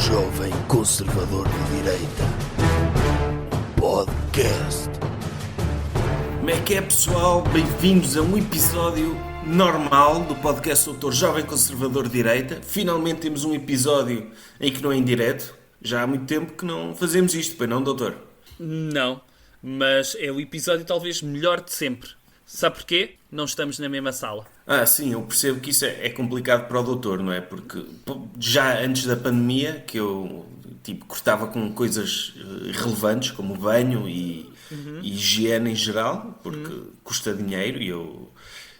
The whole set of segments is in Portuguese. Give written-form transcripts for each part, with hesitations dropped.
Jovem Conservador de Direita. Podcast. Como é que é, pessoal? Bem-vindos a um episódio normal do podcast Doutor Jovem Conservador de Direita. Finalmente temos um episódio em que não é em direto. Já há muito tempo que não fazemos isto, pois não, doutor? Não, mas é o episódio talvez melhor de sempre. Sabe porquê? Não estamos na mesma sala. Sim, eu percebo que isso é complicado para o doutor, não é? Porque já antes da pandemia, que eu cortava com coisas relevantes, como banho e higiene em geral, porque custa dinheiro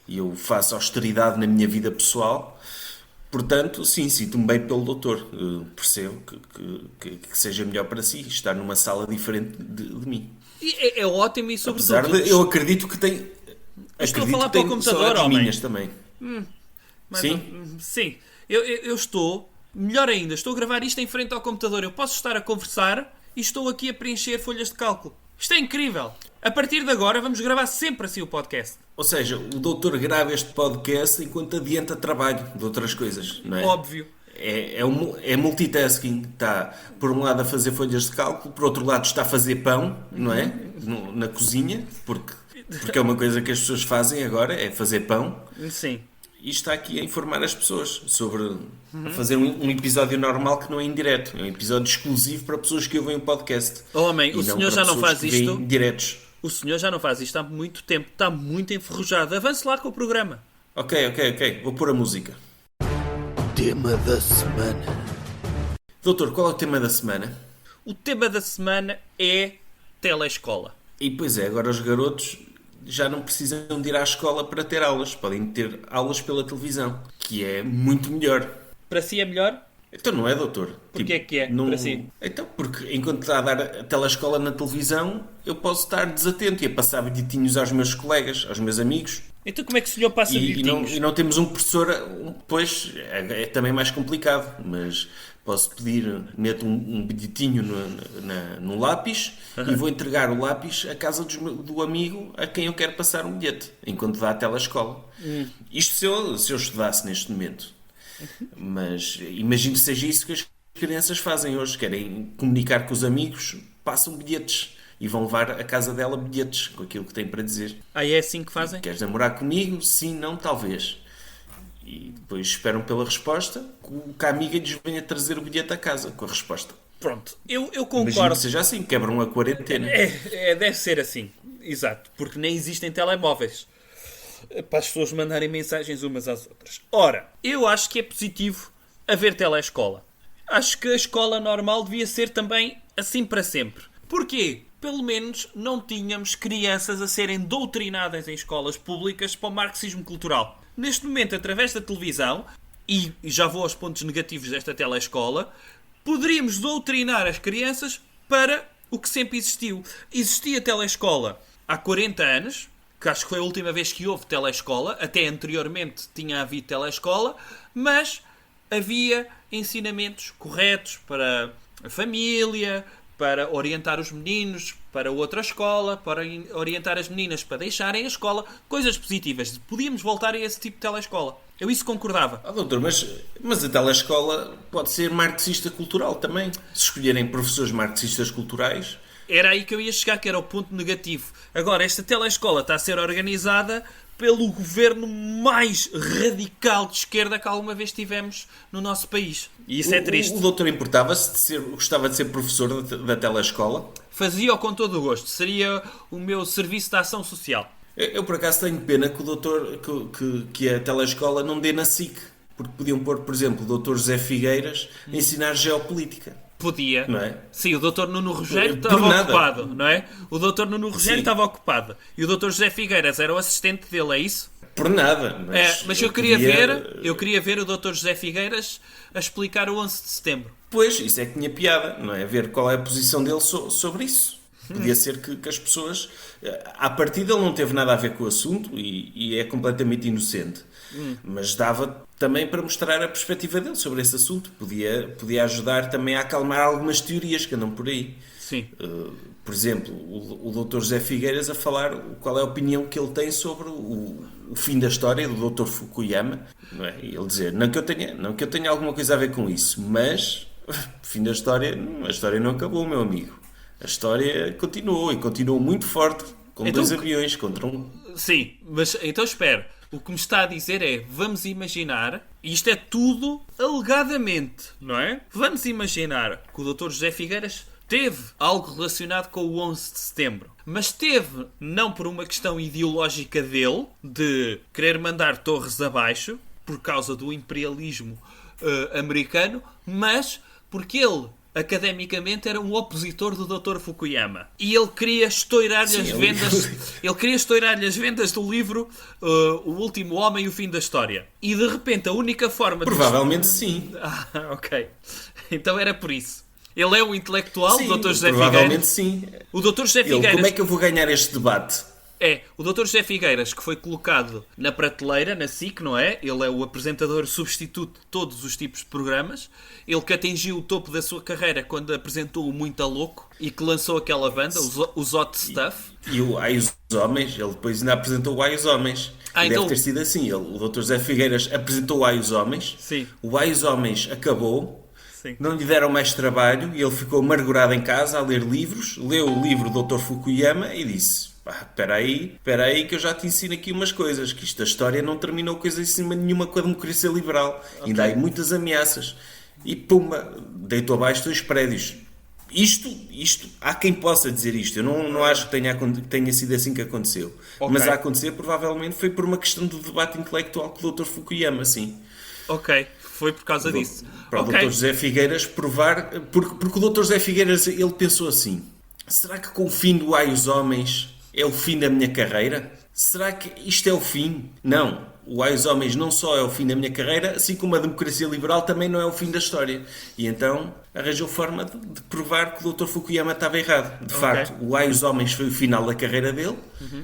e eu faço austeridade na minha vida pessoal. Portanto, sim, sinto-me bem pelo doutor. Percebo que seja melhor para si estar numa sala diferente de mim. E é ótimo e sobretudo... Apesar de eu acredito que tem... Estou a falar para o computador, homem. minhas também. Sim? Sim. Eu estou... Melhor ainda, estou a gravar isto em frente ao computador. Eu posso estar a conversar e estou aqui a preencher folhas de cálculo. Isto é incrível. A partir de agora vamos gravar sempre assim o podcast. Ou seja, o doutor grava este podcast enquanto adianta trabalho de outras coisas, não é? Óbvio. É multitasking. Está, por um lado, a fazer folhas de cálculo, por outro lado, está a fazer pão, não é? Na cozinha, porque é uma coisa que as pessoas fazem agora, é fazer pão. Sim. E está aqui a informar as pessoas sobre a fazer um episódio normal que não é em direto. É um episódio exclusivo para pessoas que ouvem o podcast. Homem, o senhor já não faz isto? Diretos. O senhor já não faz isto há muito tempo. Está muito enferrujado. Avance lá com o programa. Ok. Vou pôr a música. Tema da semana. Doutor, qual é o tema da semana? O tema da semana é telescola. E pois é, agora os garotos já não precisam de ir à escola para ter aulas. Podem ter aulas pela televisão, que é muito melhor. Para si é melhor? Então não é, doutor? Porquê é que é, para si? Então, porque enquanto está a dar a telescola na televisão, eu posso estar desatento e a passar bilhetinhos aos meus colegas, aos meus amigos. Então como é que o senhor passa bilhetinhos? E não temos um professor, pois é também mais complicado, mas posso pedir, meto um bilhetinho no lápis e vou entregar o lápis à casa do amigo a quem eu quero passar um bilhete, enquanto dá a telescola. Isto se eu estudasse neste momento. Mas imagino que seja isso que as crianças fazem hoje. Querem comunicar com os amigos, passam bilhetes e vão levar à casa dela bilhetes com aquilo que têm para dizer. É assim que fazem? Queres namorar comigo? Sim, não, talvez. E depois esperam pela resposta, que a amiga lhes venha trazer o bilhete à casa com a resposta. Pronto, eu concordo. Imagino que seja assim, quebram a quarentena. Deve ser assim, exato, porque nem existem telemóveis para as pessoas mandarem mensagens umas às outras. Ora, eu acho que é positivo haver telescola. Acho que a escola normal devia ser também assim para sempre. Porquê? Pelo menos não tínhamos crianças a serem doutrinadas em escolas públicas para o marxismo cultural. Neste momento, através da televisão, e já vou aos pontos negativos desta telescola, poderíamos doutrinar as crianças para o que sempre existiu. Existia telescola há 40 anos, que acho que foi a última vez que houve telescola, até anteriormente tinha havido telescola, mas havia ensinamentos corretos para a família, para orientar os meninos para outra escola, para orientar as meninas para deixarem a escola, coisas positivas. Podíamos voltar a esse tipo de telescola. Eu isso concordava. Doutor, mas a telescola pode ser marxista cultural também. Se escolherem professores marxistas culturais... Era aí que eu ia chegar, que era o ponto negativo. Agora, esta telescola está a ser organizada pelo governo mais radical de esquerda que alguma vez tivemos no nosso país. E isso é triste. O doutor gostava de ser professor da telescola? Fazia-o com todo o gosto. Seria o meu serviço de ação social. Eu por acaso tenho pena que o doutor, que a telescola não dê na SIC. Porque podiam pôr, por exemplo, o doutor José Figueiras a ensinar geopolítica. Podia. Não é? Sim, o Dr. Nuno Rogério estava ocupado, não é? O Dr. Nuno Rogério estava ocupado. E o Dr. José Figueiras era o assistente dele, é isso? Por nada. Mas eu queria ver o Dr. José Figueiras a explicar o 11 de setembro. Pois, isso é que tinha piada, não é? Ver qual é a posição dele sobre isso. Podia ser que as pessoas... À partida ele não teve nada a ver com o assunto e é completamente inocente. Mas dava também para mostrar a perspectiva dele sobre esse assunto. Podia ajudar também a acalmar algumas teorias que andam por aí. Sim. Por exemplo, o Dr. José Figueiras a falar qual é a opinião que ele tem sobre o fim da história do Dr. Fukuyama. Não é? E ele dizer, não que eu tenha alguma coisa a ver com isso, mas fim da história, a história não acabou, meu amigo. A história continuou e continuou muito forte, com Então, 2 aviões contra um. Sim, mas então espera. O que me está a dizer é, vamos imaginar, e isto é tudo alegadamente, não é? Vamos imaginar que o Dr. José Figueiras teve algo relacionado com o 11 de setembro. Mas teve, não por uma questão ideológica dele, de querer mandar torres abaixo, por causa do imperialismo americano, mas porque ele, academicamente, era um opositor do Dr. Fukuyama. E ele queria estourar-lhe as vendas. Ele queria estourar-lhe as vendas do livro O Último Homem e o Fim da História. E de repente a única forma Provavelmente sim. Ok. Então era por isso. Ele é um intelectual, Sim, o Dr. José provavelmente Figueiras. sim. O Dr. José Ele, Figueiras. como é que eu vou ganhar este debate? É, o Dr. José Figueiras, que foi colocado na prateleira, na SIC, não é? Ele é o apresentador substituto de todos os tipos de programas. Ele que atingiu o topo da sua carreira quando apresentou o Muito a Louco e que lançou aquela banda, os Hot Stuff. E o Ai os Homens, ele depois ainda apresentou o Ai os Homens. E então... deve ter sido assim. O Dr. José Figueiras apresentou o Ai os Homens. Sim. O Ai os Homens acabou. Sim. Não lhe deram mais trabalho e ele ficou amargurado em casa a ler livros. Leu o livro do Dr. Fukuyama e disse... Espera aí que eu já te ensino aqui umas coisas, que isto, a história não terminou coisa em cima nenhuma com a democracia liberal. Okay. Ainda há aí muitas ameaças. E pumba, deitou abaixo 2 prédios. Isto, há quem possa dizer isto. Eu não acho que tenha sido assim que aconteceu. Okay. Mas a acontecer provavelmente foi por uma questão de debate intelectual com o Dr. Fukuyama, sim. Ok, foi por causa disso. Para o Dr. José Figueiras provar... Porque o Dr. José Figueiras, ele pensou assim... Será que com o fim do Ai os Homens... é o fim da minha carreira? Será que isto é o fim? Não. O Ai os Homens não só é o fim da minha carreira, assim como a democracia liberal também não é o fim da história. E então arranjou forma de provar que o Dr. Fukuyama estava errado. De facto, o Ai os Homens foi o final da carreira dele,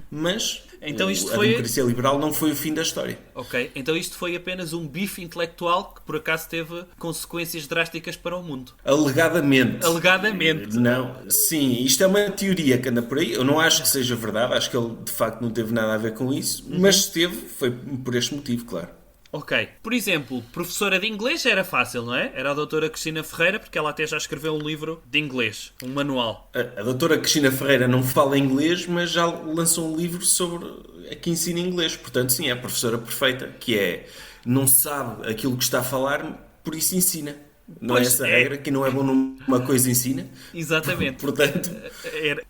mas então a democracia liberal não foi o fim da história. Ok, então isto foi apenas um bife intelectual que por acaso teve consequências drásticas para o mundo. Alegadamente. Alegadamente. Não, sim, isto é uma teoria que anda por aí. Eu não acho que seja verdade, acho que ele de facto não teve nada a ver com isso, mas se teve, foi por este motivo, claro. Ok. Por exemplo, professora de inglês era fácil, não é? Era a doutora Cristina Ferreira, porque ela até já escreveu um livro de inglês, um manual. A doutora Cristina Ferreira não fala inglês, mas já lançou um livro sobre a que ensina inglês. Portanto, sim, é a professora perfeita, que é, não sabe aquilo que está a falar, por isso ensina. Não Pois é essa é. regra, que não é bom numa coisa ensina. Exatamente. Portanto,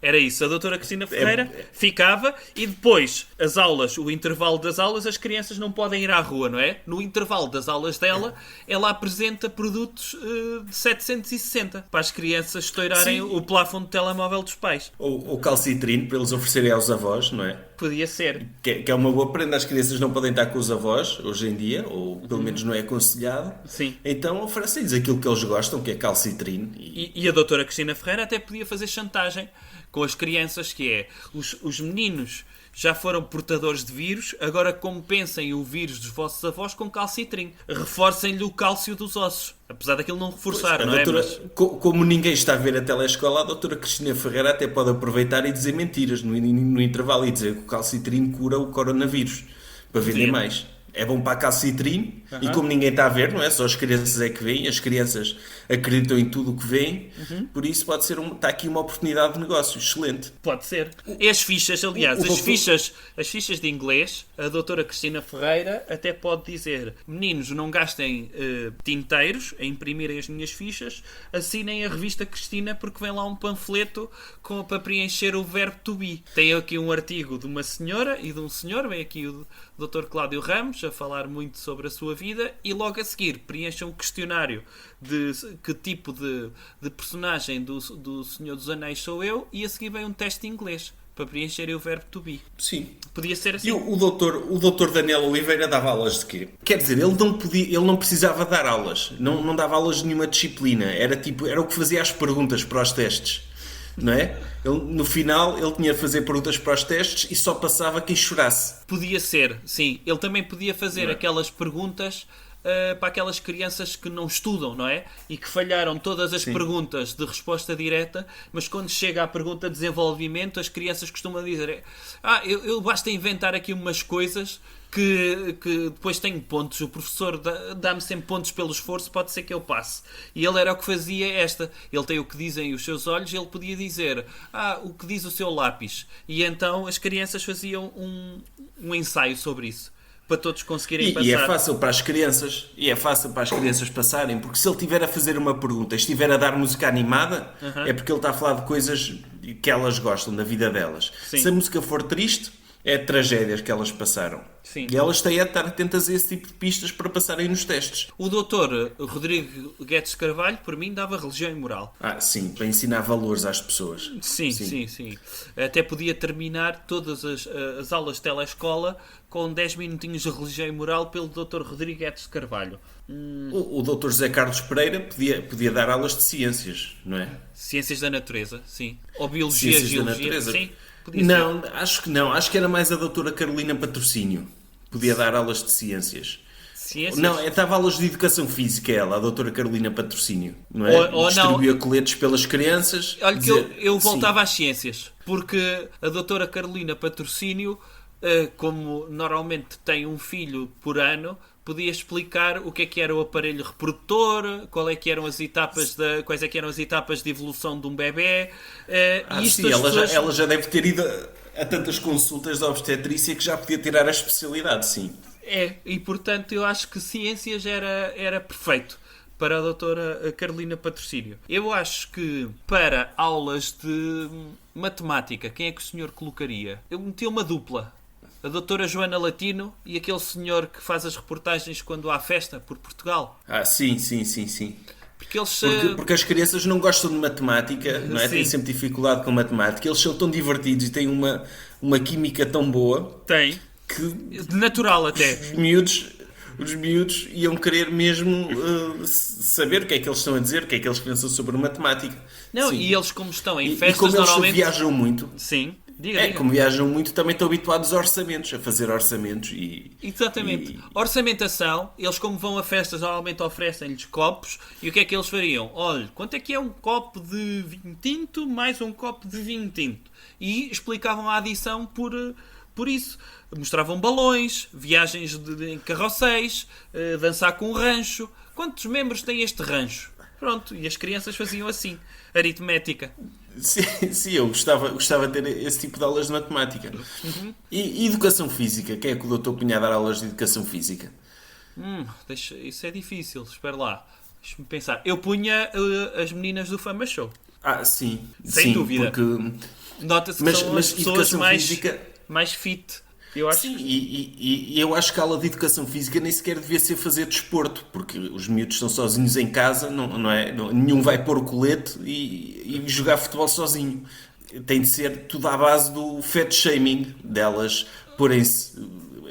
Era isso. A doutora Cristina Ferreira ficava e depois as aulas, o intervalo das aulas, as crianças não podem ir à rua, não é? No intervalo das aulas dela, ela apresenta produtos de 760 para as crianças estourarem o plafond de telemóvel dos pais. ou calcitrino, para eles oferecerem aos avós, não é? Podia ser. Que é uma boa prenda. As crianças não podem estar com os avós, hoje em dia, ou pelo menos não é aconselhado. Sim. Então oferecem-lhes aquilo que eles gostam, que é calcitrino. E a doutora Cristina Ferreira até podia fazer chantagem com as crianças, que é, os meninos já foram portadores de vírus, agora compensem o vírus dos vossos avós com calcitrim. Reforcem-lhe o cálcio dos ossos. Apesar daquilo não reforçar, Pois, não é? doutora, Mas... Como ninguém está a ver a telescola, a doutora Cristina Ferreira até pode aproveitar e dizer mentiras no intervalo e dizer que o calcitrino cura o coronavírus, para vender Sim. mais. É bom para a calcitrino e como ninguém está a ver, não é? Só as crianças é que veem, as crianças acreditam em tudo o que veem, por isso pode ser está aqui uma oportunidade de negócio excelente. Pode ser. E as fichas, aliás, as fichas de inglês, a doutora Cristina Ferreira até pode dizer: meninos, não gastem tinteiros a imprimirem as minhas fichas, assinem a revista Cristina porque vem lá um panfleto para preencher o verbo to be. Tem aqui um artigo de uma senhora e de um senhor, vem aqui o Dr. Cláudio Ramos a falar muito sobre a sua vida e logo a seguir preencham um questionário de que tipo de personagem do Senhor dos Anéis sou eu e a seguir vem um teste de inglês para preencherem o verbo to be. Sim. Podia ser assim. E o doutor Daniel Oliveira dava aulas de quê? Quer dizer, ele não precisava dar aulas, não dava aulas de nenhuma disciplina, era o que fazia as perguntas para os testes. Não é? No final ele tinha de fazer perguntas para os testes e só passava quem chorasse. Podia ser, sim. Ele também podia fazer aquelas perguntas para aquelas crianças que não estudam, não é? E que falharam todas as perguntas de resposta direta, mas quando chega à pergunta de desenvolvimento, as crianças costumam dizer: eu basta inventar aqui umas coisas que depois tenho pontos, o professor dá-me sempre pontos pelo esforço, pode ser que eu passe. E ele era o que fazia ele tem o que dizem os seus olhos, ele podia dizer o que diz o seu lápis. E então as crianças faziam um ensaio sobre isso, para todos conseguirem passar. E é fácil para as crianças passarem, porque se ele estiver a fazer uma pergunta e estiver a dar música animada, é porque ele está a falar de coisas que elas gostam da vida delas. Sim. Se a música for triste, é tragédias que elas passaram. Sim. E elas têm a estar atentas a esse tipo de pistas para passarem nos testes. O doutor Rodrigo Guedes Carvalho, por mim, dava religião e moral. Sim, para ensinar valores às pessoas. Sim. Até podia terminar todas as aulas de telescola com 10 minutinhos de religião e moral pelo doutor Rodrigo Guedes Carvalho. O doutor José Carlos Pereira podia dar aulas de ciências, não é? Ciências da natureza, sim. Ou biologia, Ciências da geologia, natureza. sim. Não, acho que não. Acho que era mais a doutora Carolina Patrocínio. Podia dar aulas de ciências. Ciências? Não, estava aulas de educação física, ela, a doutora Carolina Patrocínio. Não é? Ou Distribuía não. coletes pelas crianças. Olha que eu voltava às ciências, porque a doutora Carolina Patrocínio, como normalmente tem um filho por ano, podia explicar o que era o aparelho reprodutor, quais é que eram as etapas de evolução de um bebê. Ela já deve ter ido a tantas consultas de obstetrícia que já podia tirar a especialidade, sim. E portanto eu acho que ciências era perfeito para a doutora Carolina Patrocínio. Eu acho que para aulas de matemática, quem é que o senhor colocaria? Eu meti uma dupla. A doutora Joana Latino e aquele senhor que faz as reportagens quando há festa por Portugal. Sim. Porque eles... Porque as crianças não gostam de matemática, não é? Sim. Têm sempre dificuldade com matemática. Eles são tão divertidos e têm uma química tão boa Tem. que Natural até. os miúdos iam querer mesmo saber o que é que eles estão a dizer, o que é que eles pensam sobre matemática. Não, Sim. e eles como estão em E festas como eles normalmente... viajam muito... Sim. Diga. Como viajam muito, também estão habituados a orçamentos, a fazer orçamentos Exatamente. Orçamentação, eles como vão a festas normalmente oferecem-lhes copos, e o que é que eles fariam? Olha, quanto é que é um copo de vinho tinto mais um copo de vinho tinto? E explicavam a adição por isso. Mostravam balões, viagens em carrosséis, dançar com um rancho. Quantos membros tem este rancho? Pronto, e as crianças faziam assim, aritmética. Sim, eu gostava de ter esse tipo de aulas de matemática. E educação física? Quem é que o doutor punha a dar aulas de educação física? Isso é difícil, espera lá. Deixa-me pensar. Eu punha as meninas do Fama Show. Sim. Sem dúvida. Porque... Nota-se que são as pessoas física... mais fit. Eu acho. Sim, e eu acho que a aula de educação física nem sequer devia ser fazer desporto, porque os miúdos estão sozinhos em casa, não é? Nenhum vai pôr o colete e jogar futebol sozinho. Tem de ser tudo à base do fat shaming, delas porem-se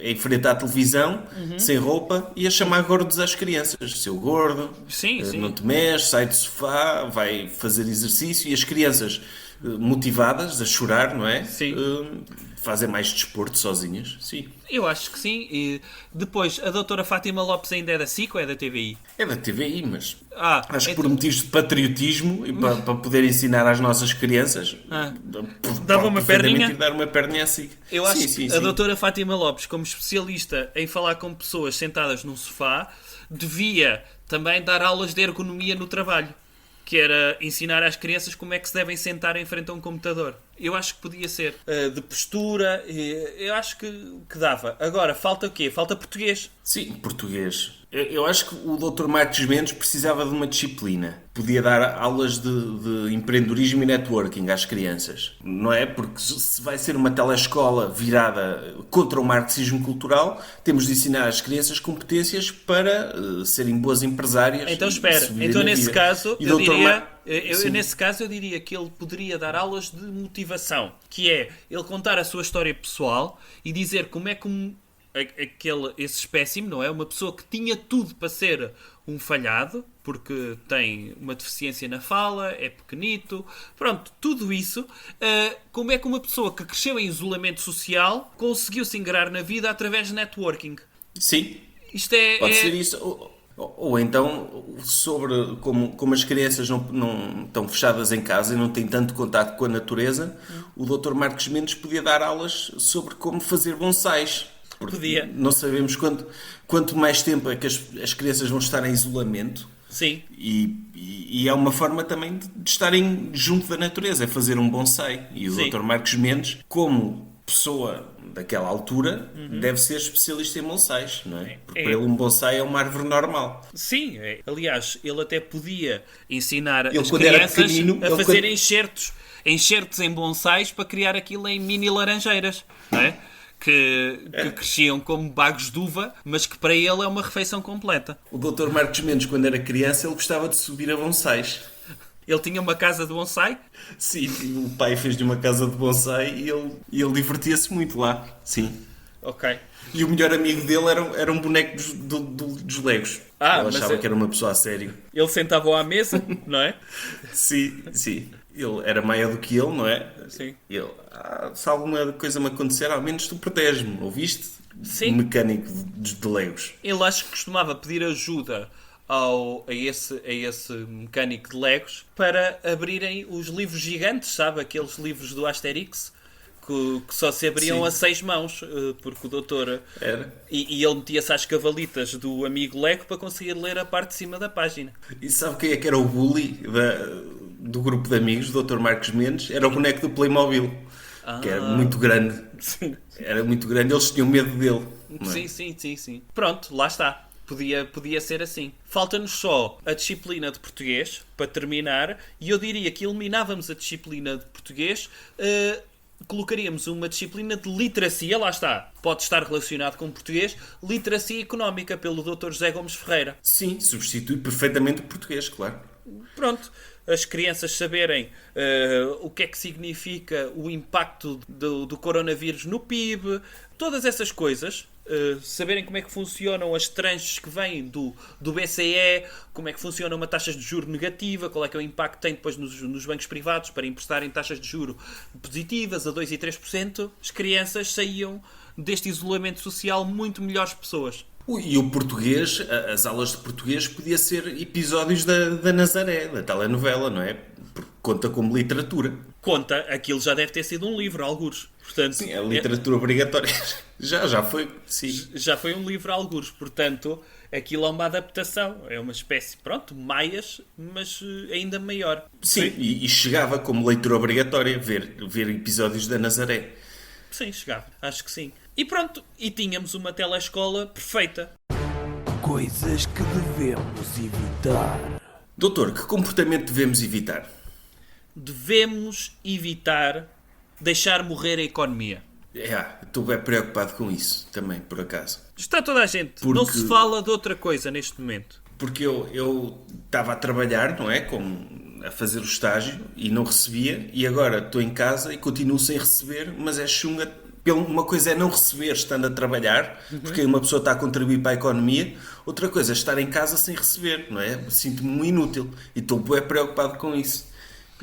em frente à televisão, sem roupa, e a chamar gordos às crianças. Seu gordo, sim. não te mexes, sai do sofá, vai fazer exercício, e as crianças motivadas a chorar, não é? Sim. Fazem mais desporto sozinhas, sim. Eu acho que sim. E depois, a doutora Fátima Lopes ainda é da SIC ou é da TVI? É da TVI, mas acho que então... por motivos de patriotismo e para poder ensinar às nossas crianças, dava uma perninha? Dar uma perninha assim. Eu acho que a doutora Fátima Lopes, como especialista em falar com pessoas sentadas num sofá, devia também dar aulas de ergonomia no trabalho, que era ensinar às crianças como é que se devem sentar em frente a um computador. Eu acho que podia ser. De postura, eu acho que dava. Agora, falta o quê? Falta português. Sim, português. Eu acho que o Dr. Marcos Mendes precisava de uma disciplina. Podia dar aulas de empreendedorismo e networking às crianças. Não é? Porque se vai ser uma telescola virada contra o marxismo cultural, temos de ensinar às crianças competências para serem boas empresárias. Então espera, então nesse caso eu diria que ele poderia dar aulas de motivação, que é ele contar a sua história pessoal e dizer como é que esse espécime, não é? Uma pessoa que tinha tudo para ser um falhado, porque tem uma deficiência na fala, é pequenito, pronto, tudo isso, como é que uma pessoa que cresceu em isolamento social conseguiu se ingrar na vida através de networking. Sim. Isto é... Pode ser isso. Ou então, sobre como as crianças não estão fechadas em casa e não têm tanto contato com a natureza, o Dr. Marcos Mendes podia dar aulas sobre como fazer bonsais. Porque Podia. não sabemos quanto mais tempo é que as crianças vão estar em isolamento. Sim. E é uma forma também de estarem junto da natureza, é fazer um bonsai. E o Sim. Dr. Marcos Mendes, como pessoa daquela altura, deve ser especialista em bonsais, não é? Porque para ele um bonsai é uma árvore normal. Sim, aliás, ele até podia ensinar Ele, as quando era crianças pequenino, a ele fazer quando- enxertos em bonsais para criar aquilo em mini laranjeiras, não é? Que cresciam como bagos de uva, mas que para ele é uma refeição completa. O Dr. Marcos Mendes, quando era criança, ele gostava de subir a bonsais. Ele tinha uma casa de bonsai. Sim, o pai fez-lhe uma casa de bonsai e ele divertia-se muito lá. Sim. Ok. E o melhor amigo dele era um boneco dos Legos. Ah, ele mas achava que era uma pessoa a sério. Ele sentava à mesa, não é? Sim. Ele era maior do que ele, não é? Sim. Ele, se alguma coisa me acontecer, ao menos tu protege-me, ouviste? Sim. Mecânico de Legos. Ele acho que costumava pedir ajuda a esse mecânico de Legos para abrirem os livros gigantes, sabe? Aqueles livros do Asterix que só se abriam Sim. a 6 mãos, porque o doutor... Era. E ele metia-se às cavalitas do amigo Lego para conseguir ler a parte de cima da página. E sabe quem é que era o bully do grupo de amigos, do Dr. Marcos Mendes? Era o boneco do Playmobil. Que era muito grande. Sim. Era muito grande, eles tinham medo dele. Não é? Sim. Pronto, lá está. Podia ser assim. Falta-nos só a disciplina de português, para terminar, e eu diria que eliminávamos a disciplina de português, colocaríamos uma disciplina de literacia, lá está, pode estar relacionado com português, literacia económica, pelo Dr. José Gomes Ferreira. Sim, substitui perfeitamente o português, claro. Pronto, as crianças saberem o que é que significa o impacto do coronavírus no PIB, todas essas coisas, saberem como é que funcionam as tranches que vêm do BCE, como é que funciona uma taxa de juro negativa, qual é que é o impacto que tem depois nos bancos privados para emprestarem taxas de juro positivas a 2% e 3%, as crianças saíam deste isolamento social muito melhores pessoas. E o português, as aulas de português, podia ser episódios da Nazaré, da telenovela, não é? Porque conta como literatura. Conta, aquilo já deve ter sido um livro, algures. Portanto, Sim, é literatura obrigatória. Já foi, sim. Já foi um livro, algures. Portanto, aquilo é uma adaptação. É uma espécie, pronto, maias, mas ainda maior. Sim, e chegava como leitura obrigatória ver episódios da Nazaré. Sim, chegava. Acho que sim. E pronto, e tínhamos uma telescola perfeita. Coisas que devemos evitar. Doutor, que comportamento devemos evitar? Devemos evitar deixar morrer a economia. Estou bem preocupado com isso também, por acaso. Está toda a gente. Porque- Não se fala de outra coisa neste momento. Porque eu estava a trabalhar, não é? A fazer o estágio e não recebia, e agora estou em casa e continuo sem receber, mas é chunga. Uma coisa é não receber estando a trabalhar, porque aí uma pessoa está a contribuir para a economia, outra coisa é estar em casa sem receber, não é? Sinto-me um inútil e estou bem preocupado com isso.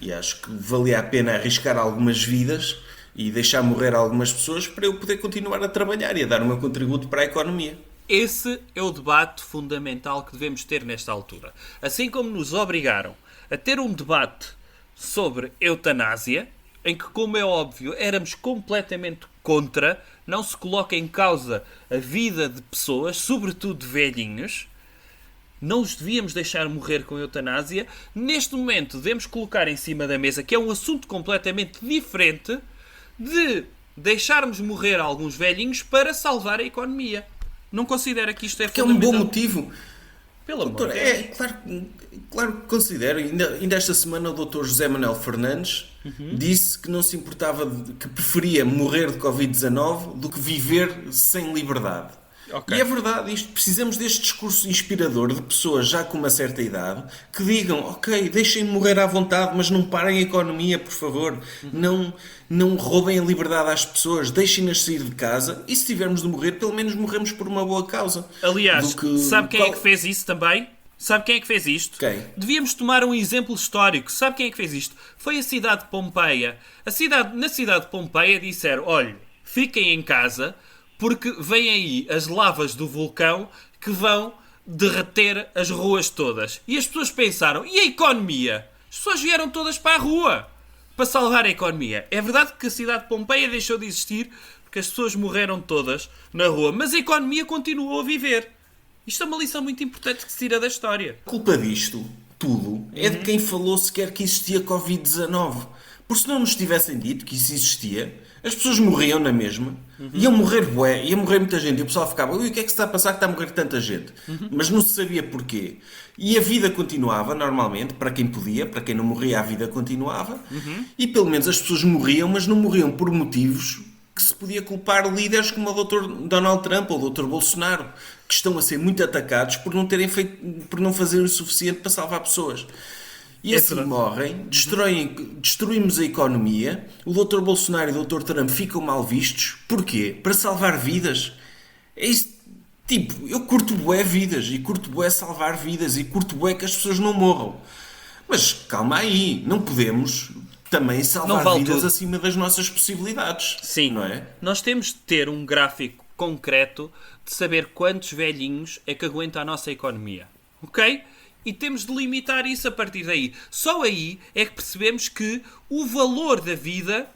E acho que valia a pena arriscar algumas vidas e deixar morrer algumas pessoas para eu poder continuar a trabalhar e a dar o meu contributo para a economia. Esse é o debate fundamental que devemos ter nesta altura. Assim como nos obrigaram a ter um debate sobre eutanásia, em que, como é óbvio, éramos completamente contra, não se coloca em causa a vida de pessoas, sobretudo de velhinhos, não os devíamos deixar morrer com eutanásia. Neste momento devemos colocar em cima da mesa, que é um assunto completamente diferente, de deixarmos morrer alguns velhinhos para salvar a economia. Não considera que isto é Que é um bom fundamental? motivo. Pelo amor Doutor, de Deus. claro que considero. Ainda esta semana o Dr. José Manuel Fernandes disse que não se importava, que preferia morrer de Covid-19 do que viver sem liberdade. Ok. E é verdade, precisamos deste discurso inspirador de pessoas já com uma certa idade que digam, ok, deixem-me morrer à vontade, mas não parem a economia, por favor. Não roubem a liberdade às pessoas, deixem-nas sair de casa e se tivermos de morrer, pelo menos morremos por uma boa causa. Aliás, Do que- sabe quem é qual- que fez isso também? Sabe quem é que fez isto? Quem? Devíamos tomar um exemplo histórico. Sabe quem é que fez isto? Foi a cidade de Pompeia. Na cidade de Pompeia disseram, olha, fiquem em casa porque vêm aí as lavas do vulcão que vão derreter as ruas todas. E as pessoas pensaram, e a economia? As pessoas vieram todas para a rua para salvar a economia. É verdade que a cidade de Pompeia deixou de existir porque as pessoas morreram todas na rua, mas a economia continuou a viver. Isto é uma lição muito importante que se tira da história. A culpa disto, tudo, é de quem falou sequer que existia Covid-19. Porque se não nos tivessem dito que isso existia, as pessoas morriam na mesma. Iam morrer bué, ia morrer muita gente. E o pessoal ficava, ui, o que é que se está a passar que está a morrer tanta gente? Mas não se sabia porquê. E a vida continuava normalmente, para quem podia, para quem não morria a vida continuava. E pelo menos as pessoas morriam, mas não morriam por motivos que se podia culpar líderes como o Dr. Donald Trump ou o Dr. Bolsonaro, que estão a ser muito atacados por não terem feito, por não fazerem o suficiente para salvar pessoas. E assim morrem, destruímos a economia, o Dr. Bolsonaro e o Dr. Trump ficam mal vistos. Porquê? Para salvar vidas. É isso. Tipo, eu curto bué vidas e curto bué salvar vidas e curto bué que as pessoas não morram. Mas calma aí, não podemos também salvar vidas tudo acima das nossas possibilidades. Sim, não é? Nós temos de ter um gráfico concreto de saber quantos velhinhos é que aguenta a nossa economia. Ok? E temos de limitar isso a partir daí. Só aí é que percebemos que o valor da vida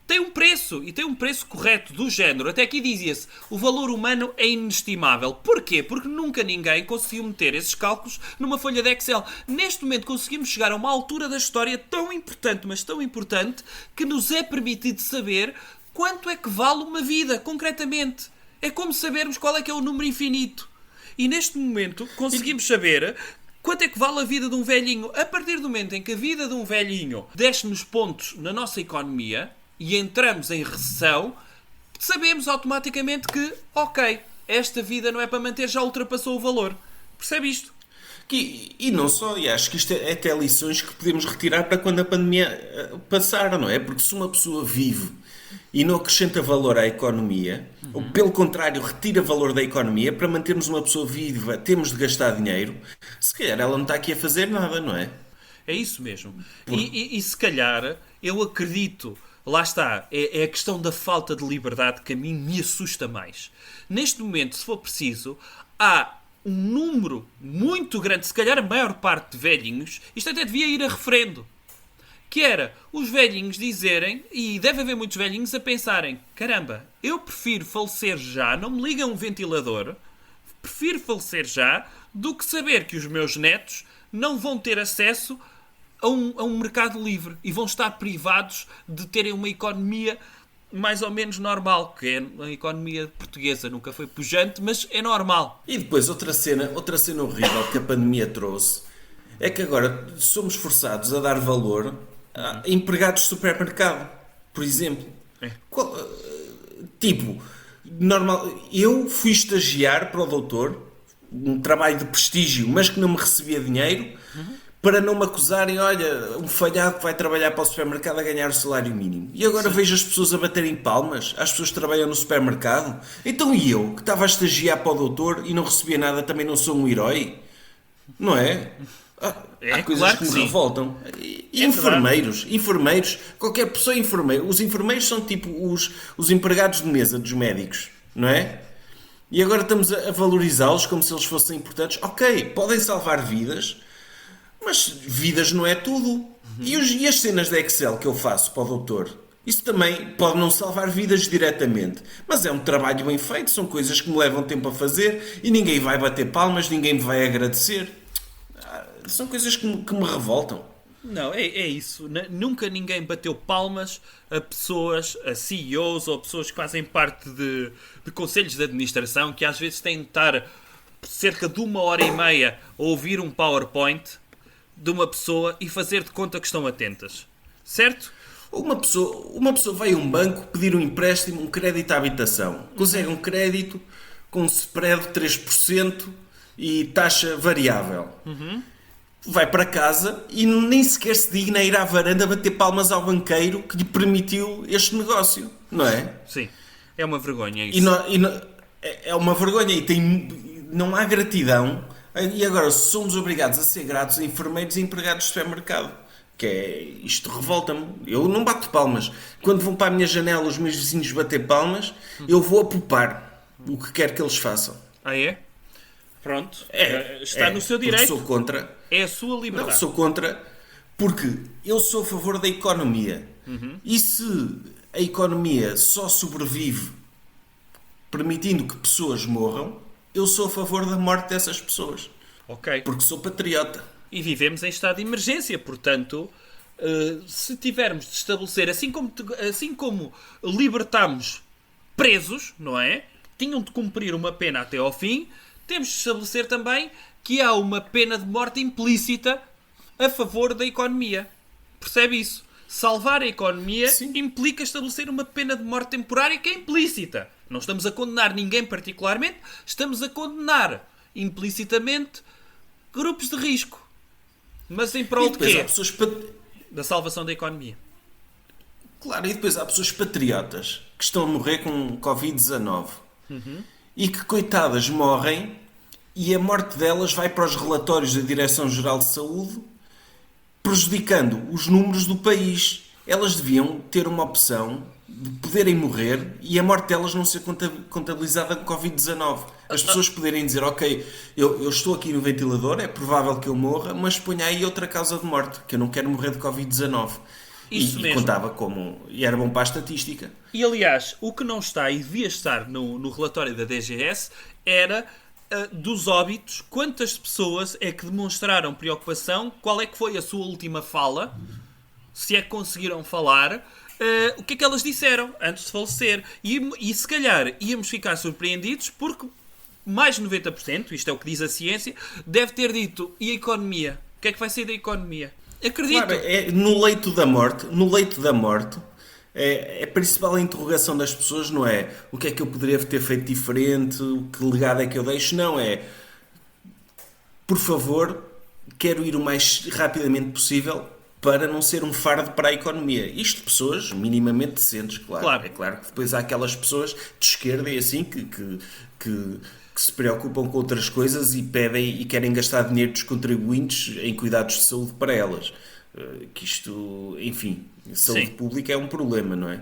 tem um preço. E tem um preço correto, do género. Até aqui dizia-se, o valor humano é inestimável. Porquê? Porque nunca ninguém conseguiu meter esses cálculos numa folha de Excel. Neste momento conseguimos chegar a uma altura da história tão importante, mas tão importante, que nos é permitido saber quanto é que vale uma vida, concretamente. É como sabermos qual é que é o número infinito. E neste momento conseguimos saber quanto é que vale a vida de um velhinho. A partir do momento em que a vida de um velhinho desce-nos pontos na nossa economia e entramos em recessão, sabemos automaticamente que, ok, esta vida não é para manter, já ultrapassou o valor. Percebe isto? E não só, e acho que isto é até lições que podemos retirar para quando a pandemia passar, não é? Porque se uma pessoa vive e não acrescenta valor à economia, ou pelo contrário, retira valor da economia, para mantermos uma pessoa viva temos de gastar dinheiro, se calhar ela não está aqui a fazer nada, não é? É isso mesmo. E se calhar, eu acredito, lá está, é a questão da falta de liberdade que a mim me assusta mais. Neste momento, se for preciso, há um número muito grande, se calhar a maior parte de velhinhos, isto até devia ir a referendo, que era os velhinhos dizerem, e deve haver muitos velhinhos a pensarem, caramba, eu prefiro falecer já, não me liga um ventilador, prefiro falecer já, do que saber que os meus netos não vão ter acesso a um mercado livre e vão estar privados de terem uma economia mais ou menos normal, que é a economia portuguesa, nunca foi pujante, mas é normal. E depois outra cena horrível que a pandemia trouxe é que agora somos forçados a dar valor a empregados de supermercado, por exemplo. Eu fui estagiar para o doutor, um trabalho de prestígio, mas que não me recebia dinheiro, para não me acusarem, olha, um falhado que vai trabalhar para o supermercado a ganhar o salário mínimo. E agora vejo as pessoas a baterem palmas, as pessoas que trabalham no supermercado. Então e eu, que estava a estagiar para o doutor e não recebia nada, também não sou um herói? Não é? Há coisas claro que que me sim. revoltam. Enfermeiros, qualquer pessoa enfermeiro. Os enfermeiros são tipo os empregados de mesa dos médicos, não é? E agora estamos a valorizá-los como se eles fossem importantes. Ok, podem salvar vidas, mas vidas não é tudo. E as cenas de Excel que eu faço para o doutor? Isso também pode não salvar vidas diretamente, mas é um trabalho bem feito, são coisas que me levam tempo a fazer e ninguém vai bater palmas, ninguém me vai agradecer. São coisas que me revoltam. Não, é isso. Nunca ninguém bateu palmas a pessoas, a CEOs ou pessoas que fazem parte de conselhos de administração, que às vezes têm de estar cerca de 1h30 a ouvir um PowerPoint de uma pessoa e fazer de conta que estão atentas. Certo? Uma pessoa vai a um banco pedir um empréstimo, um crédito à habitação. Consegue um crédito com spread de 3% e taxa variável. Vai para casa e nem sequer se digna a ir à varanda bater palmas ao banqueiro que lhe permitiu este negócio, não é? Sim. É uma vergonha isso. É uma vergonha e não há gratidão. E agora somos obrigados a ser gratos a enfermeiros e empregados de supermercado. Isto revolta-me. Eu não bato palmas. Quando vão para a minha janela os meus vizinhos bater palmas, eu vou apupar o que quer que eles façam. Ah, é? Pronto, está no seu porque direito, sou contra. é a sua Não, liberdade. sou contra porque eu sou a favor da economia. E se a economia só sobrevive permitindo que pessoas morram, eu sou a favor da morte dessas pessoas. Ok. Porque sou patriota. E vivemos em estado de emergência, portanto, se tivermos de estabelecer, assim como libertamos presos, não é? Tinham de cumprir uma pena até ao fim, temos de estabelecer também que há uma pena de morte implícita a favor da economia. Percebe isso? Salvar a economia implica estabelecer uma pena de morte temporária que é implícita. Não estamos a condenar ninguém particularmente, estamos a condenar implicitamente grupos de risco. Mas em prol E de depois quê? há pessoas Da salvação da economia. Claro, e depois há pessoas patriotas que estão a morrer com Covid-19 e que, coitadas, morrem e a morte delas vai para os relatórios da Direção-Geral de Saúde, prejudicando os números do país. Elas deviam ter uma opção de poderem morrer e a morte delas não ser contabilizada com Covid-19. As pessoas poderem dizer, ok, eu estou aqui no ventilador, é provável que eu morra, mas ponha aí outra causa de morte, que eu não quero morrer de Covid-19. Isso E mesmo. contava como... E era bom para a estatística. E aliás, o que não está e devia estar no relatório da DGS era dos óbitos, quantas pessoas é que demonstraram preocupação, qual é que foi a sua última fala, se é que conseguiram falar, o que é que elas disseram antes de falecer. E se calhar íamos ficar surpreendidos porque mais de 90%, isto é o que diz a ciência, deve ter dito, e a economia? O que é que vai sair da economia? Acredito. Claro, no leito da morte, a principal interrogação das pessoas não é o que é que eu poderia ter feito diferente, que legado é que eu deixo, não é, por favor, quero ir o mais rapidamente possível para não ser um fardo para a economia. Isto de pessoas minimamente decentes, claro. É claro que depois há aquelas pessoas de esquerda e assim que se preocupam com outras coisas e pedem e querem gastar dinheiro dos contribuintes em cuidados de saúde para elas. Que isto, enfim, saúde pública é um problema, não é?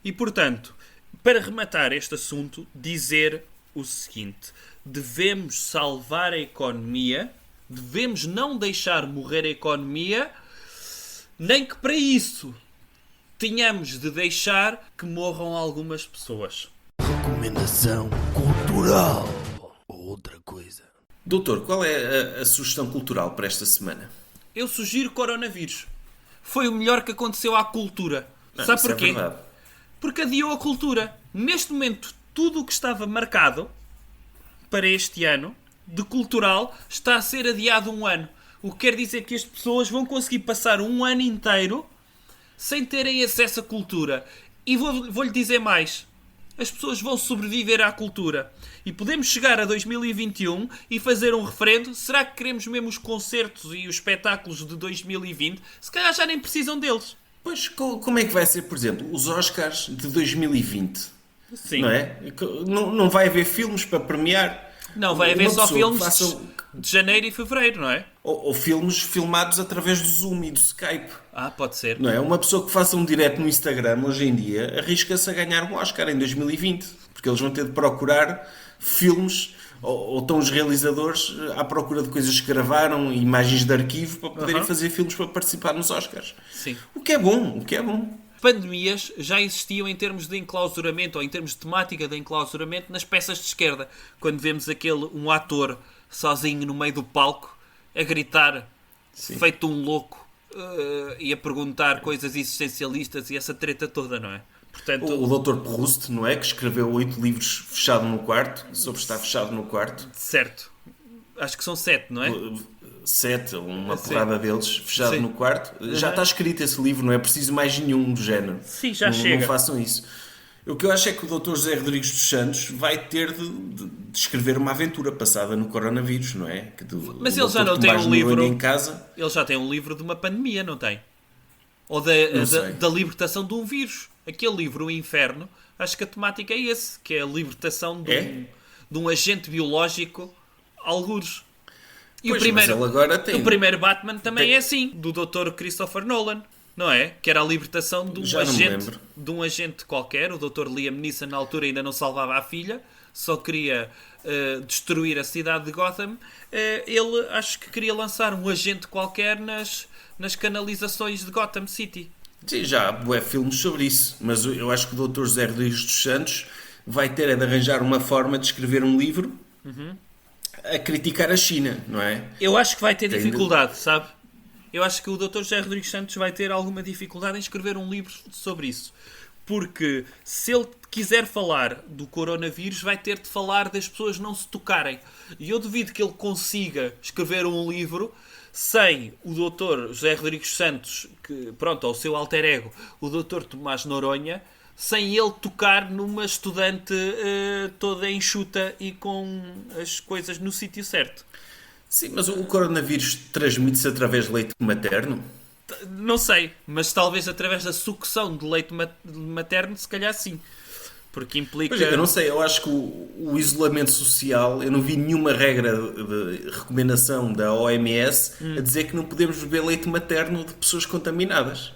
E portanto, para rematar este assunto, dizer o seguinte: devemos salvar a economia, devemos não deixar morrer a economia, nem que para isso tenhamos de deixar que morram algumas pessoas. Recomendação cultural. Ou outra coisa. Doutor, qual é a sugestão cultural para esta semana? Eu sugiro coronavírus. Foi o melhor que aconteceu à cultura. Sabe Isso porquê? É verdade. Porque adiou a cultura. Neste momento, tudo o que estava marcado para este ano, de cultural, está a ser adiado um ano. O que quer dizer que as pessoas vão conseguir passar um ano inteiro sem terem acesso à cultura. E vou-lhe dizer mais. As pessoas vão sobreviver à cultura. E podemos chegar a 2021 e fazer um referendo. Será que queremos mesmo os concertos e os espetáculos de 2020? Se calhar já nem precisam deles. Pois, como é que vai ser, por exemplo, os Oscars de 2020? Sim. Não é? Não vai haver filmes para premiar? Não, vai haver Uma só pessoa que filmes faça- de janeiro e fevereiro, não é? Ou filmes filmados através do Zoom e do Skype. Ah, pode ser. Não é? Uma pessoa que faça um direto no Instagram hoje em dia arrisca-se a ganhar um Oscar em 2020. Porque eles vão ter de procurar filmes ou estão os realizadores à procura de coisas que gravaram, imagens de arquivo para poderem fazer filmes para participar nos Oscars. Sim. O que é bom, o que é bom. Pandemias já existiam em termos de enclausuramento ou em termos de temática de enclausuramento nas peças de esquerda. Quando vemos um ator sozinho no meio do palco a gritar, feito um louco, e a perguntar coisas existencialistas e essa treta toda, não é? Portanto, O Dr. Proust, não é? Que escreveu 8 livros fechado no quarto, sobre estar fechado no quarto. certo. Acho que são 7, não é? 7, uma Sim. porrada deles fechado Sim. no quarto. Já está escrito esse livro, não é preciso mais nenhum do género. Sim, já não, chega. Não façam isso. O que eu acho é que o Dr. José Rodrigues dos Santos vai ter de escrever uma aventura passada no coronavírus, não é? Mas o ele já Dr. não tem Tomás um livro- Noronha em casa. Ele já tem um livro de uma pandemia, não tem? Ou Não sei. da libertação de um vírus. Aquele livro, O Inferno, acho que a temática é esse, que é a libertação de um agente biológico, algures. E Pois, mas ele agora tem... o primeiro Batman também é assim, do Dr. Christopher Nolan, não é? Que era a libertação de Já não me agente, lembro. qualquer, o Dr. Liam Neeson na altura ainda não salvava a filha, só queria destruir a cidade de Gotham. Ele acho que queria lançar um agente qualquer nas canalizações de Gotham City. Sim, já há bué filmes sobre isso, mas eu acho que o Dr. José Rodrigues dos Santos vai ter de arranjar uma forma de escrever um livro a criticar a China, não é? Eu acho que vai ter dificuldade, sabe? Eu acho que o Dr. José Rodrigues Santos vai ter alguma dificuldade em escrever um livro sobre isso. Porque se ele quiser falar do coronavírus, vai ter de falar das pessoas não se tocarem. E eu duvido que ele consiga escrever um livro sem o Dr. José Rodrigues Santos, que, pronto, ao seu alter ego, o Dr. Tomás Noronha, sem ele tocar numa estudante toda enxuta e com as coisas no sítio certo. Sim, mas o coronavírus transmite-se através de leite materno? Não sei, mas talvez através da sucção de leite materno, se calhar sim. Porque implica... Pois é, eu não sei, eu acho que o isolamento social, eu não vi nenhuma regra de recomendação da OMS a dizer que não podemos beber leite materno de pessoas contaminadas.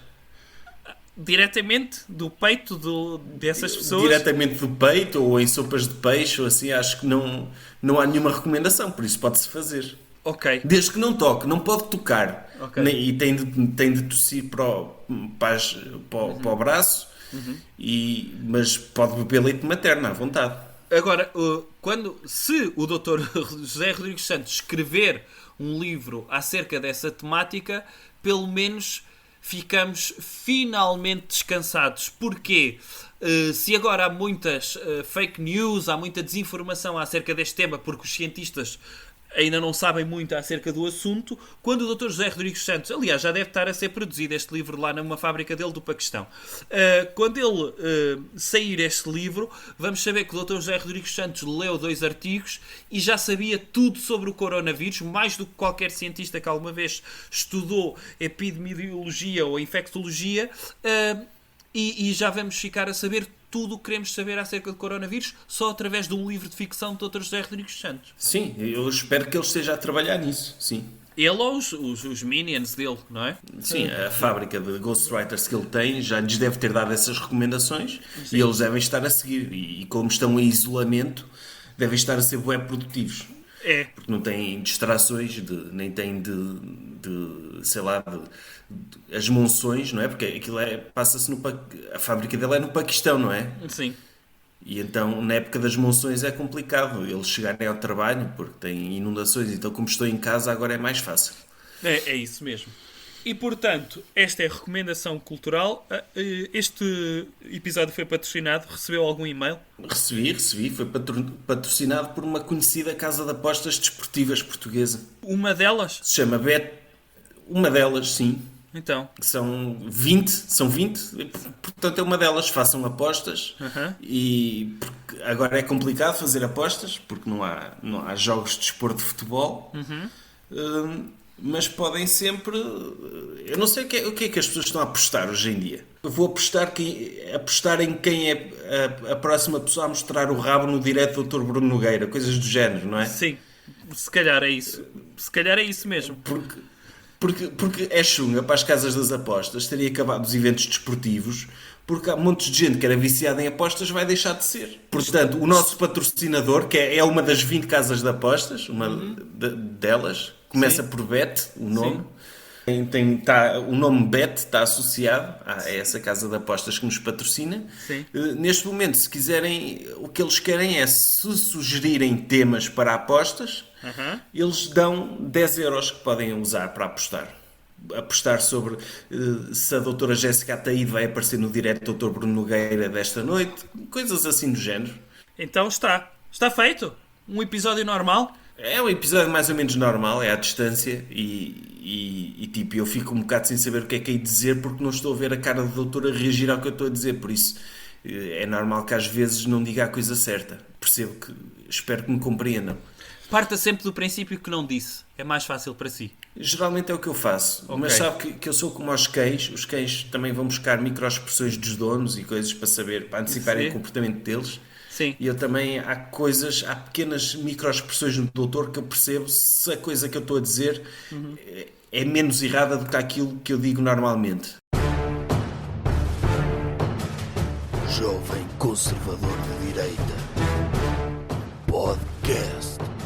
Diretamente do peito dessas pessoas? Diretamente do peito ou em sopas de peixe ou assim, acho que não há nenhuma recomendação, por isso pode-se fazer. Ok. Desde que não toque, não pode tocar. Okay. E tem de tossir para o braço, mas pode beber leite materno à vontade. Agora, se o Dr. José Rodrigues Santos escrever um livro acerca dessa temática, pelo menos ficamos finalmente descansados. Porquê? Se agora há muitas fake news, há muita desinformação acerca deste tema, porque os cientistas ainda não sabem muito acerca do assunto, quando o Dr. José Rodrigues Santos, aliás, já deve estar a ser produzido este livro lá numa fábrica dele do Paquistão, quando ele sair este livro, vamos saber que o Dr. José Rodrigues Santos leu 2 artigos e já sabia tudo sobre o coronavírus, mais do que qualquer cientista que alguma vez estudou epidemiologia ou infectologia, e já vamos ficar a saber tudo o que queremos saber acerca do coronavírus só através de um livro de ficção do Dr. José Rodrigues Santos. Sim, eu espero que ele esteja a trabalhar nisso, sim. Ele ou os minions dele, não é? Sim, a fábrica de ghostwriters que ele tem já lhes deve ter dado essas recomendações. Sim. E eles devem estar a seguir. E como estão em isolamento, devem estar a ser bué produtivos. É. Porque não têm distrações, nem têm sei lá, as monções, não é? Porque aquilo passa-se a fábrica dele é no Paquistão, não é? Sim. E então, na época das monções é complicado eles chegarem ao trabalho, porque têm inundações, então como estou em casa agora é mais fácil. É isso mesmo. E, portanto, esta é a recomendação cultural. Este episódio foi patrocinado. Recebeu algum e-mail? Recebi. Foi patrocinado por uma conhecida casa de apostas desportivas portuguesa. Uma delas? Se chama Bet. Uma delas, sim. Então? São 20. Portanto, é uma delas. Façam apostas. E porque agora é complicado fazer apostas, porque não há jogos de desporto de futebol. Mas podem sempre... Eu não sei o que é que as pessoas estão a apostar hoje em dia. Eu vou apostar em quem é a próxima pessoa a mostrar o rabo no direto do Dr. Bruno Nogueira. Coisas do género, não é? Sim. Se calhar é isso. Se calhar é isso mesmo. Porque é chunga para as casas das apostas terem acabado os eventos desportivos, porque há montes de gente que era viciada em apostas vai deixar de ser. Portanto, o nosso patrocinador, que é uma das 20 casas de apostas, uma delas... Começa por Bet, o nome. O nome Bet está associado a essa casa de apostas que nos patrocina. Sim. Neste momento, se quiserem, o que eles querem é, se sugerirem temas para apostas, eles dão 10 euros que podem usar para apostar. Apostar sobre se a doutora Jéssica Ataíde vai aparecer no direto do Dr. Bruno Nogueira desta noite. Coisas assim do género. Então está feito. Um episódio normal. É um episódio mais ou menos normal, é à distância e tipo, eu fico um bocado sem saber o que é que hei de dizer porque não estou a ver a cara do doutor a reagir ao que eu estou a dizer, por isso é normal que às vezes não diga a coisa certa. Espero que me compreendam. Parta sempre do princípio que não disse, é mais fácil para si. Geralmente é o que eu faço, mas sabe que eu sou como os cães também vão buscar microexpressões dos donos e coisas para anteciparem o comportamento deles. Sim. E eu também, há pequenas microexpressões no doutor que eu percebo se a coisa que eu estou a dizer é menos errada do que aquilo que eu digo normalmente. Jovem conservador de direita. Podcast.